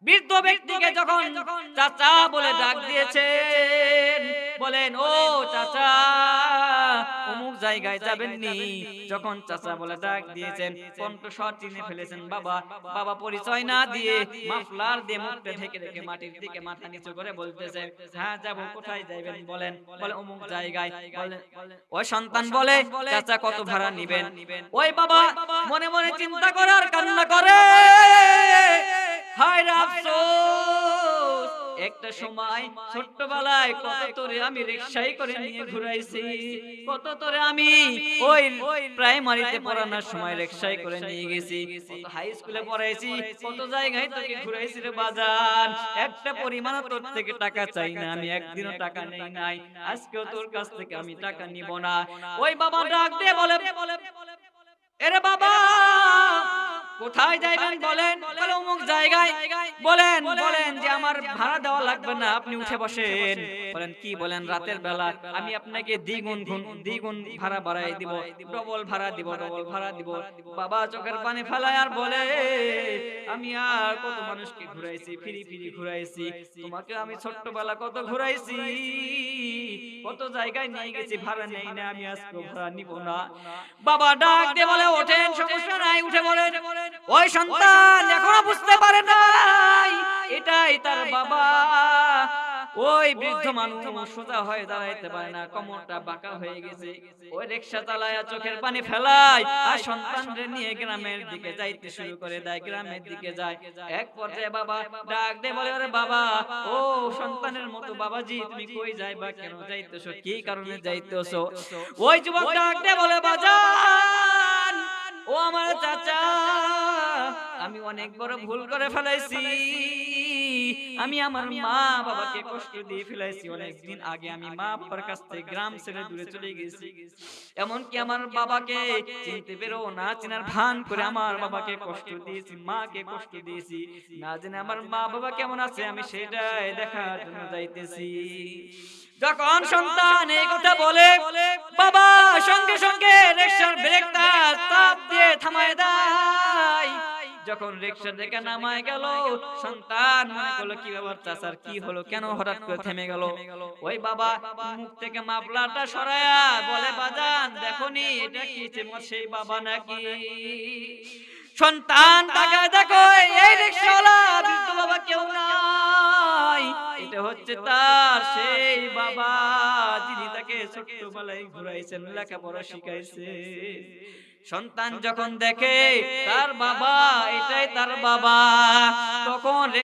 বৃদ্ধ ব্যক্তিকে যখন চাচা বলে ডাক দিয়েছেন, বলেন ও চাচা অমুক জায়গায় যাবেন নি। যখন চাচা বলে ডাক দিয়েছেন, কণ্ঠস্বর চিনে ফেলেছেন বাবা। বাবা পরিচয় না দিয়ে মাফলার দিয়ে মুখটা ঢেকে রেখে মাটির দিকে মাথা নিচু করে বলতেছে, হ্যাঁ যাব। কোথায় যাইবেন বলেন? বলে অমুক জায়গায়। বলে ওই সন্তান বলে, চাচা কত ভাড়া নিবেন? ওই বাবা মনে মনে চিন্তা করে আর কান্না করে, হায় রে আফসোস, একটা সময় ছোট্টবেলায় কত তোরে আমি রিকশাই করে নিয়ে ঘুরাইছি, কত তোরে আমি ওই প্রাইমারিতে পড়ানোর সময় রিকশাই করে নিয়ে গেছি, কত হাই স্কুলে পড়াইছি, কত জায়গায় তোকে ঘুরাইছি রে বাজান। একটা পরিমাণ তোর থেকে টাকা চাই না, আমি একদিনও টাকা নেই নাই, আজকেও তোর কাছ থেকে আমি টাকা নিব না। ওই বাবা ডাক দিয়ে বলে, এরে বাবা কোথায় যাইবেন বলেন? বলে অমুক জায়গায়। বলেন বলেন যে আমার ভাড়া দেওয়া লাগবে না, আপনি উঠে বসেন। বলেন কি বলেন? রাতের বেলা আমি আপনাকে দ্বিগুণ ভাড়া বাড়াই দিব, ডবল ভাড়া দিব, ডবল ভাড়া দিব। বাবা চোখের পানি ফেলায় আর বলে, আমি আর কত মানুষকে ঘুরাইছি, ফিরি ফিরি ঘুরাইছি, তোমাকে আমি ছোট্টবেলা কত ঘুরাইছি, কত জায়গায় নিয়ে গেছি, ভাড়া নেই না, আমি আজকে ভাড়া নিব না। বাবা ডাক দিয়ে বলে, ওঠেন, সমস্যা নাই, উঠে বলেন। ওই সন্তান এখনো বুঝতে পারে নাই এটাই তার বাবা। ওই বৃদ্ধ মানুষ সোজা হয়ে দাঁড়াইতে পারে না, কোমরটা বাঁকা হয়ে গেছে। ওই রিকশা চালায় চোখের পানি ফেলায় আর সন্তানদের নিয়ে গ্রামের দিকে যাইতে শুরু করে দেয়, গ্রামের দিকে যায়। এক পর্যায়ে বাবা ডাক দিয়ে বলে, আরে বাবা, ও সন্তানের মতো বাবাজি তুমি কই যাইবা, কেন যাইতেছো, কি কারণে যাইতেছো? ওই যুবক ডাক দিয়ে বলে, বাজান ও আমার চাচা, আমি অনেক বড় ভুল করে ফেলাইছি, আমি আমার মা বাবাকে কষ্ট দিয়ে ফেলাইছি। অনেকদিন আগে আমি মা বাবার কাছ থেকে গ্রাম ছেড়ে দূরে চলে গেছি, এমনকি আমার বাবাকে চিনতে পেরো না চিনার ভান করে আমার বাবাকে কষ্ট দিয়েছি, মাকে কষ্ট দিয়েছি, না জেনে আমার মা বাবা কেমন আছে আমি সেটাই দেখার জন্য যাইতেছি। যখন সন্তান এই কথা বলে, বাবা সঙ্গে সঙ্গে রিকশার ব্রেকটা চাপ দিয়ে থামায় দেয়। যখন রিকশা থেকে নামায় গেল, সন্তান মনে করলো কি ব্যাপার, চাচার কি হলো, কেন হঠাৎ করে থেমে গেল? ওই বাবা মুখ থেকে মাফলারটা সরায়া বলে, বাজান দেখোনি এটা কি সেই বাবা নাকি? সন্তান তাকায় দেখো, এই রিকশাওয়ালা বৃদ্ধ বাবা কেউ নাই, এটা হচ্ছে তার সেই বাবা যিনি তাকে ছোট্টবেলায় ঘুরাইছেন, লেখাপড়া শিখাইছে। সন্তান যখন দেখে তার বাবা, এটাই তার বাবা, তখন